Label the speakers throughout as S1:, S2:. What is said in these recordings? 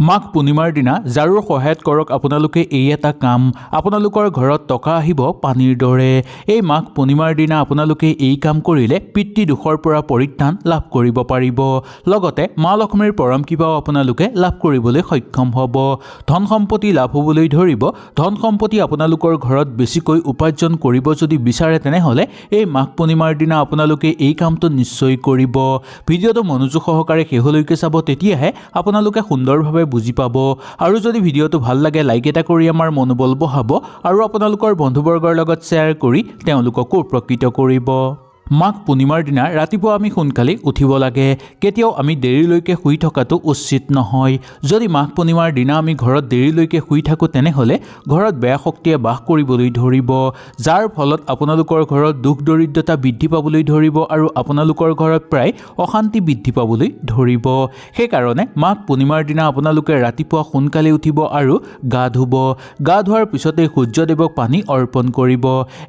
S1: মাঘ পূৰ্ণিমাৰ দিনা ঝাৰুৰ সহায়ত কৰক আপোনালোকে এই এটা কাম। আপোনালোকৰ ঘৰত টকা আহিব পানীৰ দৰে। এই মাঘ পূৰ্ণিমাৰ দিনা আপোনালোকে এই কাম কৰিলে পিতৃ দোষৰ পৰা পৰিত্ৰাণ লাভ কৰিব পাৰিব। লগতে মা লক্ষ্মীৰ পৰম কৃপাও আপোনালোকে লাভ কৰিবলৈ সক্ষম হ'ব। ধন সম্পত্তি লাভ হ'বলৈ ধৰিব। ধন সম্পত্তি আপোনালোকৰ ঘৰত বেছিকৈ উপাৰ্জন কৰিব যদি বিচাৰে তেনেহ'লে এই মাঘ পূৰ্ণিমাৰ দিনা আপোনালোকে এই কামটো নিশ্চয় কৰিব। ভিডিঅ'টো মনোযোগ সহকাৰে শেষলৈকে চাব, তেতিয়াহে আপোনালোকে সুন্দৰভাৱে বুজি পাব। আৰু যদি ভিডিঅ'টো ভাল লাগে লাইক এটা কৰি আমাৰ মনোবল বঢ়াব আৰু আপোনালোকৰ বন্ধুবৰ্গৰ লগত শ্বেয়াৰ কৰি তেওঁলোককো উপকৃত কৰিব। মাঘ পূৰ্ণিমাৰ দিনা ৰাতিপুৱা আমি সোনকালে উঠিব লাগে। কেতিয়াও আমি দেৰিলৈকে শুই থকাটো উচিত নহয়। যদি মাঘ পূৰ্ণিমাৰ দিনা আমি ঘৰত দেৰিলৈকে শুই থাকোঁ তেনেহ'লে ঘৰত বেয়া শক্তিয়ে বাস কৰিবলৈ ধৰিব, যাৰ ফলত আপোনালোকৰ ঘৰত দুখ দৰিদ্ৰতা বৃদ্ধি পাবলৈ ধৰিব আৰু আপোনালোকৰ ঘৰত প্ৰায় অশান্তি বৃদ্ধি পাবলৈ ধৰিব। সেইকাৰণে মাঘ পূৰ্ণিমাৰ দিনা আপোনালোকে ৰাতিপুৱা সোনকালে উঠিব আৰু গা ধুব। গা ধোৱাৰ পিছতে সূৰ্যদেৱক পানী অৰ্পণ কৰিব।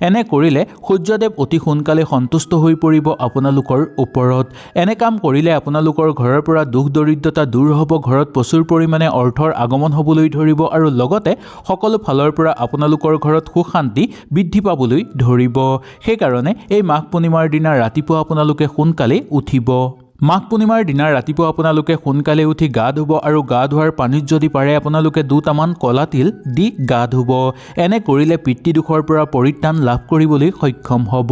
S1: এনে কৰিলে সূৰ্যদেৱ অতি সোনকালে সন্তুষ্ট হৈ পৰিব আপোনালোকৰ ওপৰত। এনে কাম কৰিলে আপোনালোকৰ ঘৰৰ পৰা দুখ দৰিদ্ৰতা দূৰ হ'ব, ঘৰত প্ৰচুৰ পৰিমাণে অৰ্থৰ আগমন হ'বলৈ ধৰিব আৰু লগতে সকলো ফালৰ পৰা আপোনালোকৰ ঘৰত সুখ শান্তি বৃদ্ধি পাবলৈ ধৰিব। সেইকাৰণে এই মাঘ পূৰ্ণিমাৰ দিনা ৰাতিপুৱা আপোনালোকে সোনকালে উঠিব। মাঘ পূৰ্ণিমাৰ দিনা ৰাতিপুৱা আপোনালোকে সোনকালে উঠি গা ধুব আৰু গা ধোৱাৰ পানীত যদি পাৰে আপোনালোকে দুটামান কলা তিল দি গা ধুব। এনে কৰিলে পিতৃদোষৰ পৰা পৰিত্ৰাণ লাভ কৰিবলৈ সক্ষম হ'ব।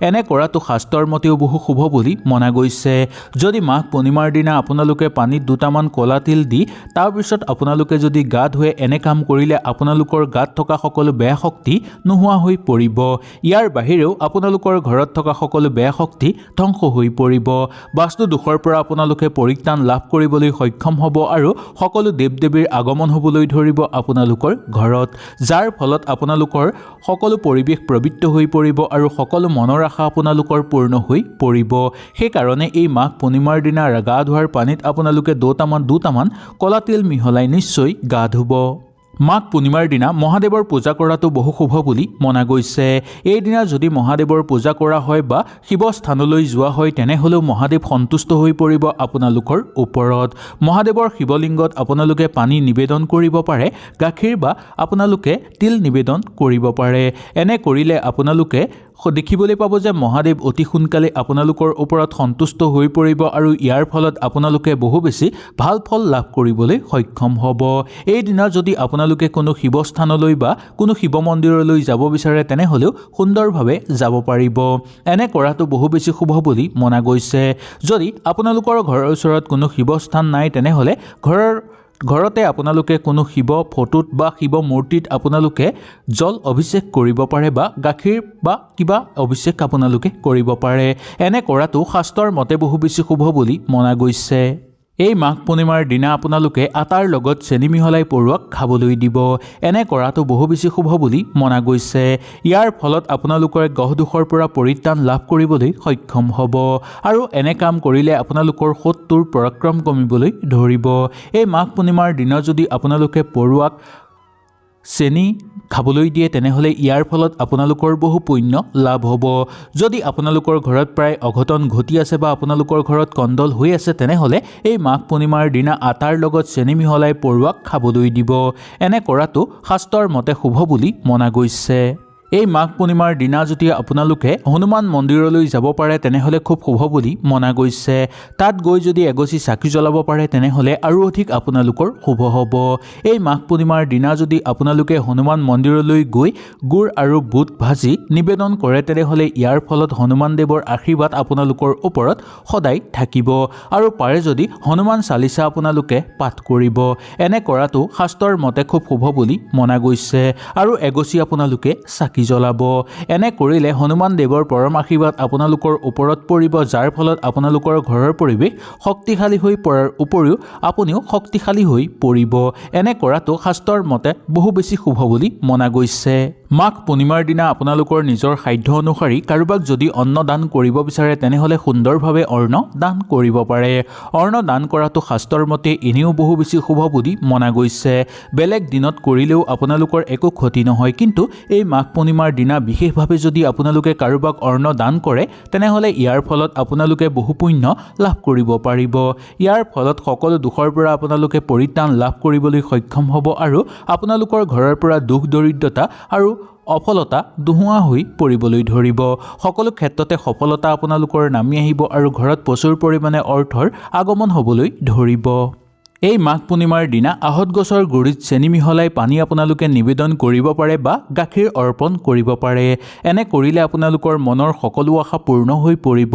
S1: এনে কৰাটো শাস্ত্ৰৰ মতেও বহু শুভ বুলি মনা গৈছে। যদি মাঘ পূৰ্ণিমাৰ দিনা আপোনালোকে পানীত দুটামান কলা তিল দি তাৰপিছত আপোনালোকে যদি গা ধুৱে, এনে কাম কৰিলে আপোনালোকৰ গাত থকা সকলো বেয়া শক্তি নোহোৱা হৈ পৰিব। ইয়াৰ বাহিৰেও আপোনালোকৰ ঘৰত থকা সকলো বেয়া শক্তি ধ্বংস হৈ পৰিব। বাস্তু দোষৰ পৰা আপোনালোকে পৰিত্ৰাণ লাভ কৰিবলৈ সক্ষম হ'ব আৰু সকলো দেৱ দেৱীৰ আগমন হ'বলৈ ধৰিব আপোনালোকৰ ঘৰত, যাৰ ফলত আপোনালোকৰ সকলো পৰিৱেশ পবিত্ৰ হৈ পৰিব আৰু সকলো মনৰ আশা আপোনালোকৰ পূৰ্ণ হৈ পৰিব। সেইকাৰণে এই মাঘ পূৰ্ণিমাৰ দিনা গা ধোৱাৰ পানীত আপোনালোকে দুটামান কলা তিল মিহলাই নিশ্চয় গা ধুব। মাঘ পূৰ্ণিমাৰ দিনা মহাদেৱৰ পূজা কৰাটো বহু শুভ বুলি মনা গৈছে। এই দিনা যদি মহাদেৱৰ পূজা কৰা হয় বা শিৱ স্থানলৈ যোৱা হয় তেনেহ'লেও মহাদেৱ সন্তুষ্ট হৈ পৰিব আপোনালোকৰ ওপৰত। মহাদেৱৰ শিৱলিংগত আপোনালোকে পানী নিবেদন কৰিব পাৰে, গাখীৰ বা আপোনালোকে তিল নিবেদন কৰিব পাৰে। এনে কৰিলে আপোনালোকে দেখিবলৈ পাব যে মহাদেৱ অতি সোনকালে আপোনালোকৰ ওপৰত সন্তুষ্ট হৈ পৰিব আৰু ইয়াৰ ফলত আপোনালোকে বহু বেছি ভাল ফল লাভ কৰিবলৈ সক্ষম হ'ব। এই দিনা যদি আপোনালোকে কোনো শিৱস্থানলৈ বা কোনো শিৱ মন্দিৰলৈ যাব বিচাৰে তেনেহ'লেও সুন্দৰভাৱে যাব পাৰিব। এনে কৰাটো বহু বেছি শুভ বুলি মনা গৈছে। যদি আপোনালোকৰ ঘৰৰ ওচৰত কোনো শিৱস্থান নাই তেনেহ'লে ঘৰতে আপোনালোকে কোনো শিৱ ফটোত বা শিৱ মূৰ্তিত আপোনালোকে জল অভিষেক কৰিব পাৰে বা গাখীৰ বা কিবা অভিষেক আপোনালোকে কৰিব পাৰে। এনে কৰাটো শাস্ত্ৰৰ মতে বহু বেছি শুভ বুলি মনা গৈছে। এই মাঘ পূৰ্ণিমাৰ দিনা আপোনালোকে আটাৰ লগত চেনি মিহলাই পৰুৱাক খাবলৈ দিব। এনে কৰাটো বহু বেছি শুভ বুলি মনা গৈছে। ইয়াৰ ফলত আপোনালোকৰ গ্ৰহ দোষৰ পৰা পৰিত্ৰাণ লাভ কৰিবলৈ সক্ষম হ'ব আৰু এনে কাম কৰিলে আপোনালোকৰ শত্ৰুৰ পৰাক্ৰম কমিবলৈ ধৰিব। এই মাঘ পূৰ্ণিমাৰ দিনা যদি আপোনালোকে পৰুৱাক চেনি খাবলৈ দিয়ে তেনেহ'লে ইয়াৰ ফলত আপোনালোকৰ বহু পুণ্য লাভ হ'ব। যদি আপোনালোকৰ ঘৰত প্ৰায় অঘটন ঘটি আছে বা আপোনালোকৰ ঘৰত কণ্ডল হৈ আছে তেনেহ'লে এই মাঘ পূৰ্ণিমাৰ দিনা আটাৰ লগত চেনি মিহলাই পৰুৱাক খাবলৈ দিব। এনে কৰাটো শাস্ত্ৰৰ মতে শুভ বুলি মনা গৈছে। এই মাঘ পূৰ্ণিমাৰ দিনা যদি আপোনালোকে হনুমান মন্দিৰলৈ যাব পাৰে তেনেহ'লে খুব শুভ বুলি মনা গৈছে। তাত গৈ যদি এগছি চাকি জ্বলাব পাৰে তেনেহ'লে আৰু অধিক আপোনালোকৰ শুভ হ'ব। এই মাঘ পূৰ্ণিমাৰ দিনা যদি আপোনালোকে হনুমান মন্দিৰলৈ গৈ গুড় আৰু বুট ভাজি নিবেদন কৰে তেনেহ'লে ইয়াৰ ফলত হনুমান দেৱৰ আশীৰ্বাদ আপোনালোকৰ ওপৰত সদায় থাকিব আৰু পাৰে যদি হনুমান চালিচা আপোনালোকে পাঠ কৰিব। এনে কৰাটো শাস্ত্ৰৰ মতে খুব শুভ বুলি মনা গৈছে আৰু এগছি আপোনালোকে চাকি জ্বলাব। এনে কৰিলে হনুমান দেৱৰ পৰম আশীৰ্বাদ আপোনালোকৰ ওপৰত পৰিব, যাৰ ফলত আপোনালোকৰ ঘৰৰ পৰিৱেশ শক্তিশালী হৈ পৰাৰ উপৰিও আপুনিও শক্তিশালী হৈ পৰিব। এনে কৰাটো শাস্ত্ৰৰ মতে বহু বেছি শুভ বুলি মনা গৈছে। মাঘ পূৰ্ণিমাৰ দিনা আপোনালোকৰ নিজৰ সাধ্য অনুসৰি কাৰোবাক যদি অন্ন দান কৰিব বিচাৰে তেনেহ'লে সুন্দৰভাৱে অন্ন দান কৰিব পাৰে। অন্ন দান কৰাটো শাস্ত্ৰৰ মতে এনেও বহু বেছি শুভ বুলি মনা গৈছে। বেলেগ দিনত কৰিলেও আপোনালোকৰ একো ক্ষতি নহয়, কিন্তু এই মাঘ পূৰ্ণিমাৰ দিনা বিশেষভাৱে যদি আপোনালোকে কাৰোবাক অন্ন দান কৰে তেনেহ'লে ইয়াৰ ফলত আপোনালোকে বহু পুণ্য লাভ কৰিব পাৰিব। ইয়াৰ ফলত সকলো দুখৰ পৰা আপোনালোকে পৰিত্ৰাণ লাভ কৰিবলৈ সক্ষম হ'ব আৰু আপোনালোকৰ ঘৰৰ পৰা দুখ দৰিদ্ৰতা আৰু অফলতা নোহোৱা হৈ পৰিবলৈ ধৰিব। সকলো ক্ষেত্ৰতে সফলতা আপোনালোকৰ নামি আহিব আৰু ঘৰত প্ৰচুৰ পৰিমাণে অৰ্থৰ আগমন হ'বলৈ ধৰিব। এই মাঘ পূৰ্ণিমাৰ দিনা আহঁত গছৰ গুৰিত চেনি মিহলাই পানী আপোনালোকে নিবেদন কৰিব পাৰে বা গাখীৰ অৰ্পণ কৰিব পাৰে। এনে কৰিলে আপোনালোকৰ মনৰ সকলো আশা পূৰ্ণ হৈ পৰিব।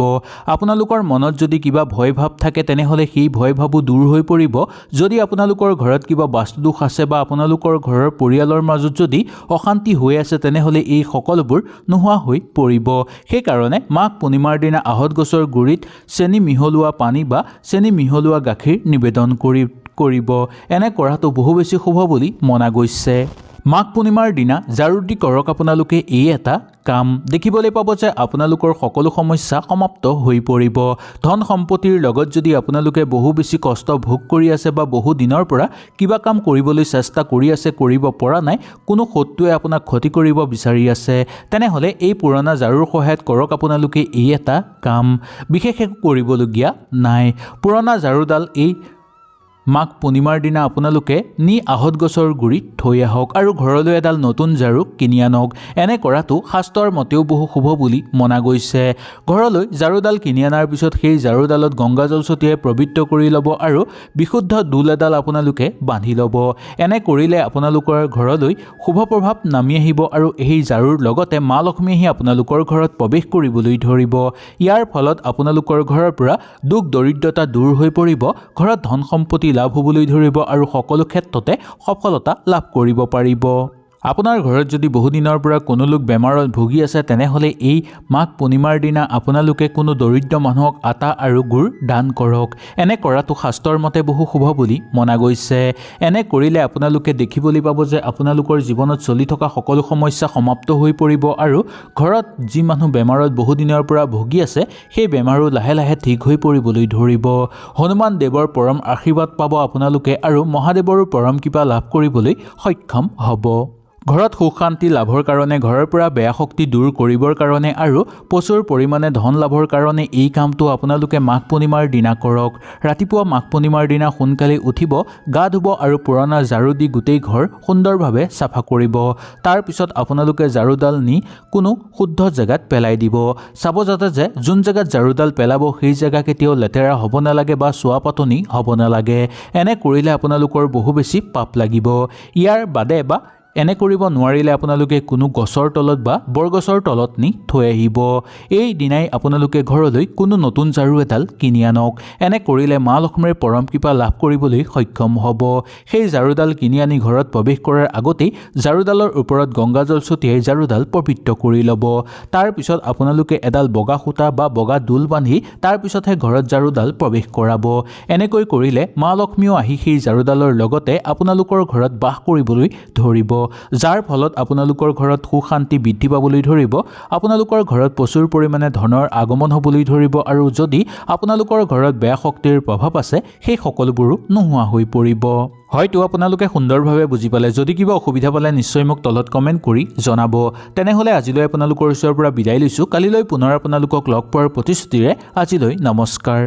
S1: আপোনালোকৰ মনত যদি কিবা ভয় ভাৱ থাকে তেনেহ'লে সেই ভয় ভাৱো দূৰ হৈ পৰিব। যদি আপোনালোকৰ ঘৰত কিবা বাস্তুদোষ আছে বা আপোনালোকৰ ঘৰৰ পৰিয়ালৰ মাজত যদি অশান্তি হৈ আছে তেনেহ'লে এই সকলোবোৰ নোহোৱা হৈ পৰিব। সেইকাৰণে মাঘ পূৰ্ণিমাৰ দিনা আহঁত গছৰ গুৰিত চেনি মিহলোৱা পানী বা চেনি মিহলোৱা গাখীৰ নিবেদন কৰিব। এনে কৰাটো বহু বেছি শুভ বুলি মনা গৈছে। মাঘ পূৰ্ণিমাৰ দিনা জাৰুদি কৰক আপোনালোকে এই এটা কাম। দেখিবলৈ পাব যে আপোনালোকৰ সকলো সমস্যা সমাপ্ত হৈ পৰিব। ধন সম্পত্তিৰ লগত যদি আপোনালোকে বহু বেছি কষ্ট ভোগ কৰি আছে বা বহু দিনৰ পৰা কিবা কাম কৰিবলৈ চেষ্টা কৰি আছে, কৰিব পৰা নাই, কোনো শত্ৰুৱে আপোনাক ক্ষতি কৰিব বিচাৰি আছে, তেনেহ'লে এই পুৰণা জাৰুৰ সহায়ত কৰক আপোনালোকে এই এটা কাম। বিশেষ একো কৰিবলগীয়া নাই। পুৰণা জাৰুডাল এই মাঘ পূৰ্ণিমাৰ দিনা আপোনালোকে নি আহঁত গছৰ গুৰিত থৈ আহক আৰু ঘৰলৈ এডাল নতুন জাৰু কিনি আনক। এনে কৰাটো শাস্ত্ৰৰ মতেও বহু শুভ বুলি মনা গৈছে। ঘৰলৈ জাৰুডাল কিনি অনাৰ পিছত সেই জাৰুডালত গংগাজল ছটিয়াই পবিত্ৰ কৰি ল'ব আৰু বিশুদ্ধ দোল এডাল আপোনালোকে বান্ধি ল'ব। এনে কৰিলে আপোনালোকৰ ঘৰলৈ শুভ প্ৰভাৱ নামি আহিব আৰু এই জাৰুৰ লগতে মা লক্ষ্মী আহি আপোনালোকৰ ঘৰত প্ৰৱেশ কৰিবলৈ ধৰিব। ইয়াৰ ফলত আপোনালোকৰ ঘৰৰ পৰা দুখ দৰিদ্ৰতা দূৰ হৈ পৰিব, ঘৰত ধন সম্পত্তি লাভ হ'বলৈ ধৰিব আৰু সকলো ক্ষেত্ৰতে সফলতা লাভ কৰিব পাৰিব। আপোনাৰ ঘৰত যদি বহুদিনৰ পৰা কোনো লোক বেমাৰত ভুগি আছে তেনেহ'লে এই মাঘ পূৰ্ণিমাৰ দিনা আপোনালোকে কোনো দৰিদ্ৰ মানুহক আটা আৰু গুড় দান কৰক। এনে কৰাটো শাস্ত্ৰৰ মতে বহু শুভ বুলি মনা গৈছে। এনে কৰিলে আপোনালোকে দেখিবলৈ পাব যে আপোনালোকৰ জীৱনত চলি থকা সকলো সমস্যা সমাপ্ত হৈ পৰিব আৰু ঘৰত যি মানুহ বেমাৰত বহুদিনৰ পৰা ভুগি আছে সেই বেমাৰো লাহে লাহে ঠিক হৈ পৰিবলৈ ধৰিব। হনুমান দেৱৰ পৰম আশীৰ্বাদ পাব আপোনালোকে আৰু মহাদেৱৰো পৰম কৃপা লাভ কৰিবলৈ সক্ষম হ'ব। ঘৰত সুখ শান্তি লাভৰ কাৰণে, ঘৰৰ পৰা বেয়া শক্তি দূৰ কৰিবৰ কাৰণে আৰু প্ৰচুৰ পৰিমাণে ধন লাভৰ কাৰণে এই কামটো আপোনালোকে মাঘ পূৰ্ণিমাৰ দিনা কৰক। ৰাতিপুৱা মাঘ পূৰ্ণিমাৰ দিনা সোনকালে উঠিব, গা ধুব আৰু পুৰণা ঝাৰু দি গোটেই ঘৰ সুন্দৰভাৱে চাফা কৰিব। তাৰপিছত আপোনালোকে ঝাৰুডাল নি কোনো শুদ্ধ জেগাত পেলাই দিব। চাব যাতে যে যোন জেগাত ঝাৰুডাল পেলাব সেই জেগা কেতিয়াও লেতেৰা হ'ব নালাগে বা চোৱা পাতনি হ'ব নালাগে। এনে কৰিলে আপোনালোকৰ বহু বেছি পাপ লাগিব। ইয়াৰ বাদে বা এনে কৰিব নোৱাৰিলে আপোনালোকে কোনো গছৰ তলত বা বৰগছৰ তলত নি থৈ আহিব। এই দিনাই আপোনালোকে ঘৰলৈ কোনো নতুন ঝাৰু এডাল কিনি আনক। এনে কৰিলে মা লক্ষ্মীৰ পৰম কৃপা লাভ কৰিবলৈ সক্ষম হ'ব। সেই ঝাৰুডাল কিনি আনি ঘৰত প্ৰৱেশ কৰাৰ আগতেই ঝাৰুডালৰ ওপৰত গংগাজল ছটিয়াই ঝাৰুডাল পবিত্ৰ কৰি ল'ব। তাৰপিছত আপোনালোকে এডাল বগা সূতা বা বগা দোল বান্ধি তাৰপিছতহে ঘৰত ঝাৰুডাল প্ৰৱেশ কৰাব। এনেকৈ কৰিলে মা লক্ষ্মীও আহি সেই ঝাৰুডালৰ লগতে আপোনালোকৰ ঘৰত বাস কৰিবলৈ ধৰিব, যাৰ ফলত আপোনালোকৰ ঘৰত সুখ শান্তি বৃদ্ধি পাবলৈ ধৰিব। আপোনালোকৰ ঘৰত প্ৰচুৰ পৰিমাণে ধনৰ আগমন হ'বলৈ ধৰিব আৰু যদি আপোনালোকৰ ঘৰত বেয়া শক্তিৰ প্ৰভাৱ আছে সেই সকলোবোৰো নোহোৱা হৈ পৰিব। হয়তো আপোনালোকে সুন্দৰভাৱে বুজি পালে। যদি কিবা অসুবিধা পালে নিশ্চয় মোক তলত কমেণ্ট কৰি জনাব। তেনেহ'লে আজিলৈ আপোনালোকৰ ওচৰৰ পৰা বিদায় লৈছোঁ। কালিলৈ পুনৰ আপোনালোকক লগ পোৱাৰ প্ৰতিশ্ৰুতিৰে আজিলৈ নমস্কাৰ।